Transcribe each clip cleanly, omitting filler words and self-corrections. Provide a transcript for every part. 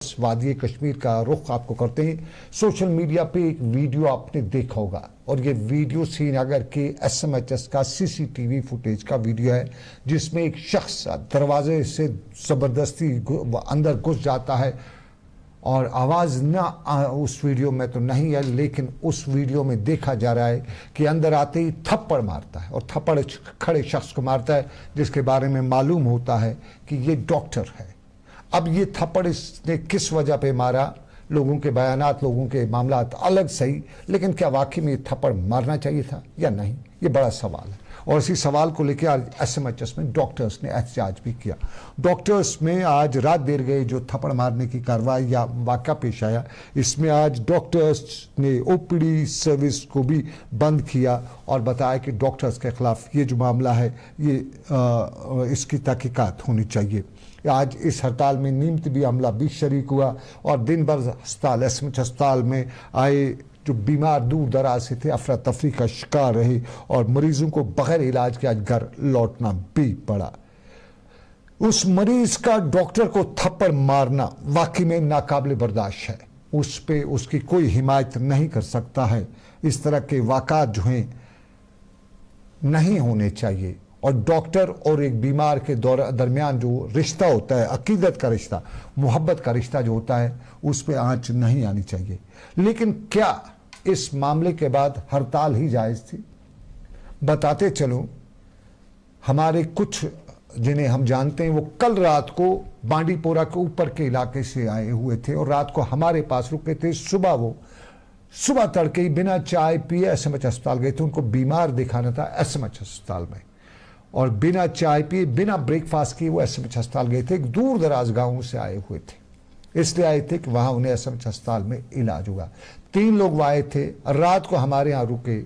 वापस वादी कश्मीर का रुख आपको करते हैं। सोशल मीडिया पे एक वीडियो आपने देखा होगा और ये वीडियो श्रीनगर के एसएमएचएस का सीसीटीवी फुटेज का वीडियो है, जिसमें एक शख्स दरवाजे से ज़बरदस्ती अंदर घुस जाता है और आवाज़ ना उस वीडियो में तो नहीं है, लेकिन उस वीडियो में देखा जा रहा है कि अंदर आते ही थप्पड़ मारता है और थप्पड़ खड़े शख्स को मारता है, जिसके बारे में मालूम होता है कि ये डॉक्टर है। अब ये थप्पड़ इसने किस वजह पे मारा, लोगों के बयानात, लोगों के मामलात अलग सही, लेकिन क्या वाकई में ये थप्पड़ मारना चाहिए था या नहीं, ये बड़ा सवाल है। और इसी सवाल को लेकर आज एसएमएचएस में डॉक्टर्स ने एहतजाज भी किया। डॉक्टर्स में आज रात देर गए जो थप्पड़ मारने की कार्रवाई या वाक़ा पेश आया, इसमें आज डॉक्टर्स ने ओपीडी सर्विस को भी बंद किया और बताया कि डॉक्टर्स के खिलाफ ये जो मामला है ये इसकी तहकीकात होनी चाहिए। आज इस हड़ताल में नीमत भी अमला भी शरीक हुआ और दिन भर अस्पताल एसएमएच अस्पताल में आए जो बीमार दूर दराज से थे अफरा तफरी का शिकार रहे और मरीजों को बगैर इलाज के आज घर लौटना भी पड़ा। उस मरीज का डॉक्टर को थप्पड़ मारना वाकई में नाकाबिल बर्दाश्त है, उस पे उसकी कोई हिमायत नहीं कर सकता है। इस तरह के वाक़ात जो हैं नहीं होने चाहिए और डॉक्टर और एक बीमार के दरमियान जो रिश्ता होता है, अकीदत का रिश्ता, मोहब्बत का रिश्ता जो होता है, उस पर आंच नहीं आनी चाहिए। लेकिन क्या इस मामले के बाद हड़ताल ही जायज़ थी? बताते चलूं, हमारे कुछ जिन्हें हम जानते हैं वो कल रात को बांडीपोरा के ऊपर के इलाके से आए हुए थे और रात को हमारे पास रुके थे। सुबह तड़के ही बिना चाय पिए एसएमएच अस्पताल गए थे। उनको बीमार दिखाना था एसएमएच अस्पताल में और बिना चाय पिए बिना ब्रेकफास्ट किए वो एसएमएच अस्पताल गए थे। एक दूर दराज गाँव से आए हुए थे, इसलिए आए थे कि वहाँ उन्हें एसएमएच अस्पताल में इलाज होगा। 3 लोग आए थे, रात को हमारे यहाँ रुके।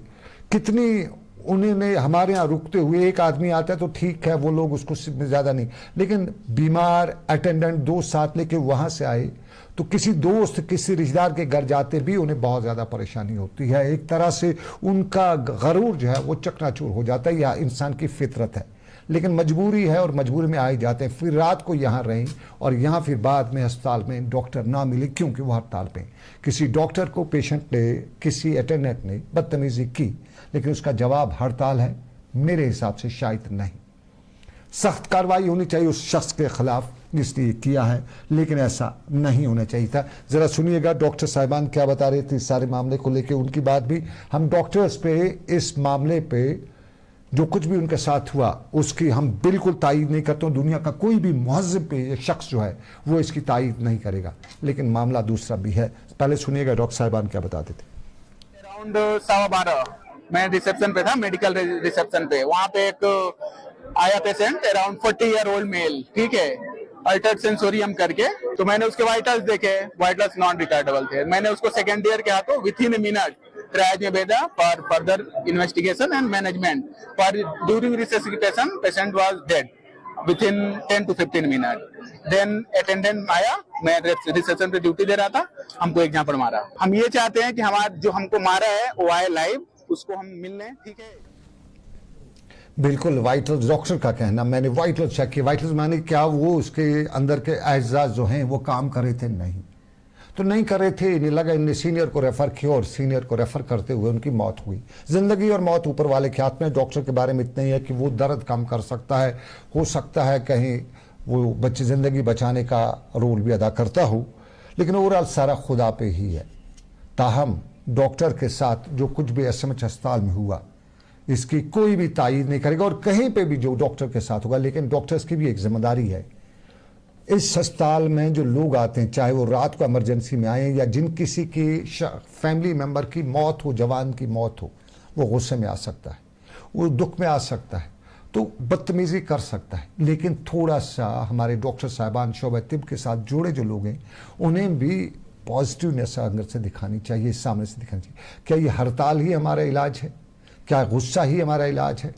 कितनी उन्होंने हमारे यहाँ रुकते हुए, एक आदमी आता है तो ठीक है, वो लोग उसको ज़्यादा नहीं, लेकिन बीमार अटेंडेंट 2 साथ लेके वहाँ से आए तो किसी दोस्त किसी रिश्तेदार के घर जाते भी उन्हें बहुत ज़्यादा परेशानी होती है। एक तरह से उनका गरूर जो है वो चकनाचूर हो जाता है, या इंसान की फितरत है, लेकिन मजबूरी है और मजबूरी में आए जाते हैं। फिर रात को यहाँ रहें और यहाँ फिर बाद में अस्पताल में डॉक्टर ना मिले क्योंकि वो हड़ताल पे। किसी डॉक्टर को पेशेंट ने, किसी अटेंडेंट ने बदतमीजी की, लेकिन उसका जवाब हड़ताल है, मेरे हिसाब से शायद नहीं। सख्त कार्रवाई होनी चाहिए उस शख्स के खिलाफ जिसने ये किया है, लेकिन ऐसा नहीं होना चाहिए था। ज़रा सुनिएगा डॉक्टर साहिबान क्या बता रहे थे इस सारे मामले को लेकर, उनकी बात भी। हम डॉक्टर्स पे इस मामले पे जो कुछ भी उनके साथ हुआ उसकी हम बिल्कुल तायीद नहीं करते। दुनिया का कोई भी मुहज़्ज़िब पे शख्स जो है वो इसकी तायीद नहीं करेगा, लेकिन मामला दूसरा भी है। पहले सुनिएगा डॉक्टर साहिबान क्या बताते थे। अराउंड 12:15 मैं रिसेप्शन पे था, मेडिकल रिसेप्शन पे। वहाँ पे एक आया patient, around 40 year old mail, ठीक है, अल्टर्ड सेंसोरियम करके। तो मैंने उसके वाइटल्स देखे, वाइटल्स नॉन रिटार्डेबल थे। मैंने उसको सेकेंड ईयर के हाथों विथिन ए मिनट ट्रायल में भेजा for further investigation and management. For during resuscitation patient was dead within 10 to 15 minute. Then attendant आया, मैं रिसेप्शन पे ड्यूटी दे रहा था, हमको एग्जाम्पल मारा। हम ये चाहते हैं कि हमारा जो हमको मारा है वो आए लाइव, उसको हम मिल लें, ठीक है। बिल्कुल, वाइटल्स डॉक्टर का कहना, मैंने वाइटल्स चेक किया। वाइटल्स माने क्या वो उसके अंदर के एजाज जो हैं वो काम कर रहे थे? नहीं, तो नहीं कर रहे थे। इन्हें लगा, इन्हें सीनियर को रेफ़र किया और सीनियर को रेफ़र करते हुए उनकी मौत हुई। ज़िंदगी और मौत ऊपर वाले के हाथ में। डॉक्टर के बारे में इतना ही है कि वो दर्द कम कर सकता है, हो सकता है कहीं वो बच्चे ज़िंदगी बचाने का रोल भी अदा करता हो, लेकिन ओवरऑल सारा खुदा पे ही है। ताहम डॉक्टर के साथ जो कुछ भी एसएमएच अस्पताल में हुआ इसकी कोई भी तायीद नहीं करेगा और कहीं पे भी जो डॉक्टर के साथ होगा, लेकिन डॉक्टर्स की भी एक जिम्मेदारी है। इस अस्पताल में जो लोग आते हैं, चाहे वो रात को इमरजेंसी में आए या जिन किसी की फैमिली मेम्बर की मौत हो, जवान की मौत हो, वो गुस्से में आ सकता है, वो दुख में आ सकता है, तो बदतमीज़ी कर सकता है, लेकिन थोड़ा सा हमारे डॉक्टर साहिबान शोबा तिब के साथ जुड़े जो लोग हैं उन्हें भी पॉजिटिवनेस अंदर से दिखानी चाहिए, सामने से दिखानी चाहिए। क्या ये हड़ताल ही हमारा इलाज है? क्या गुस्सा ही हमारा इलाज है?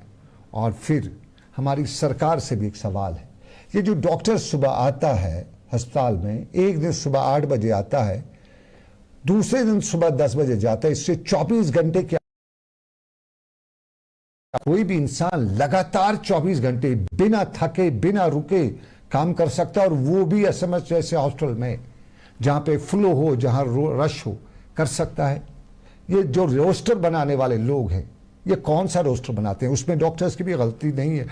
और फिर हमारी सरकार से भी एक सवाल है, ये जो डॉक्टर सुबह आता है अस्पताल में, एक दिन सुबह 8 बजे आता है, दूसरे दिन सुबह 10 बजे जाता है, इससे 24 घंटे क्या कोई भी इंसान लगातार 24 घंटे बिना थके बिना रुके काम कर सकता है, और वो भी एसएमएच जैसे हॉस्टल में जहाँ पे फ्लो हो, जहाँ रश हो, कर सकता है। ये जो रोस्टर बनाने वाले लोग हैं, ये कौन सा रोस्टर बनाते हैं? उसमें डॉक्टर्स की भी गलती नहीं है।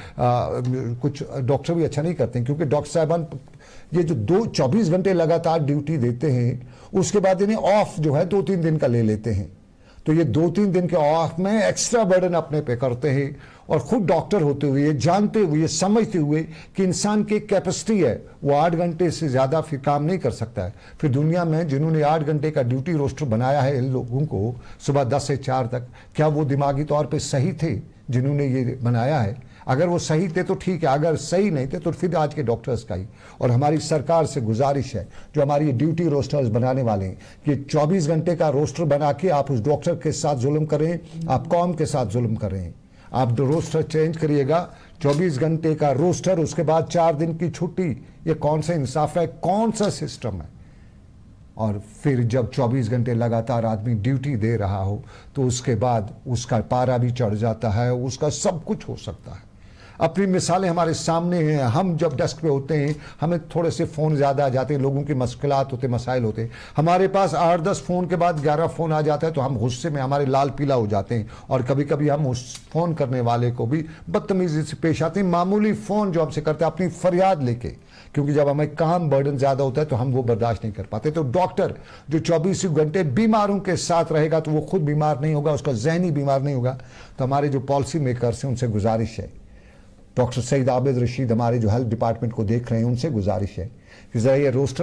कुछ डॉक्टर भी अच्छा नहीं करते हैं, क्योंकि डॉक्टर साहबान ये जो 24 घंटे लगातार ड्यूटी देते हैं, उसके बाद इन्हें ऑफ जो है 2-3 दिन का ले लेते हैं। तो ये 2-3 दिन के ऑफ में एक्स्ट्रा बर्डन अपने पे करते हैं, और खुद डॉक्टर होते हुए, ये जानते हुए, ये समझते हुए कि इंसान की कैपेसिटी है, वो 8 घंटे से ज़्यादा फिर काम नहीं कर सकता है। फिर दुनिया में जिन्होंने 8 घंटे का ड्यूटी रोस्टर बनाया है इन लोगों को सुबह 10 से 4 तक, क्या वो दिमागी तौर पे सही थे जिन्होंने ये बनाया है? अगर वो सही थे तो ठीक है, अगर सही नहीं थे तो फिर आज के डॉक्टर्स का ही। और हमारी सरकार से गुजारिश है, जो हमारी ड्यूटी रोस्टर्स बनाने वाले हैं, कि 24 घंटे का रोस्टर बना के आप उस डॉक्टर के साथ जुल्म करें, आप कौम के साथ जुल्म कर रहे हैं। आप रोस्टर चेंज करिएगा, 24 घंटे का रोस्टर, उसके बाद 4 दिन की छुट्टी। ये कौन सा इंसाफ है? कौन सा सिस्टम है? और फिर जब 24 घंटे लगातार आदमी ड्यूटी दे रहा हो, तो उसके बाद उसका पारा भी चढ़ जाता है, उसका सब कुछ हो सकता है। अपनी मिसालें हमारे सामने हैं। हम जब डेस्क पे होते हैं, हमें थोड़े से फ़ोन ज़्यादा आ जाते हैं, लोगों की मुश्किलात होते, मसाइल होते हैं। हमारे पास 8-10 फ़ोन के बाद 11 फ़ोन आ जाता है, तो हम गुस्से में हमारे लाल पीला हो जाते हैं, और कभी कभी हम उस फ़ोन करने वाले को भी बदतमीज़ी से पेश आते हैं। मामूली फ़ोन जो हमसे करते हैं अपनी फरियाद लेके, क्योंकि जब हमें काम बर्डन ज़्यादा होता है तो हम वो बर्दाश्त नहीं कर पाते। तो डॉक्टर जो 24 घंटे बीमारों के साथ रहेगा, तो वो खुद बीमार नहीं होगा, उसका जहनी बीमार नहीं होगा। तो हमारे जो पॉलिसी मेकर्स हैं, उनसे गुजारिश है, डॉक्टर सईद आबिद रशीद हमारे जो हेल्थ डिपार्टमेंट को देख रहे हैं, उनसे गुजारिश है कि ज़रा ये रोस्टर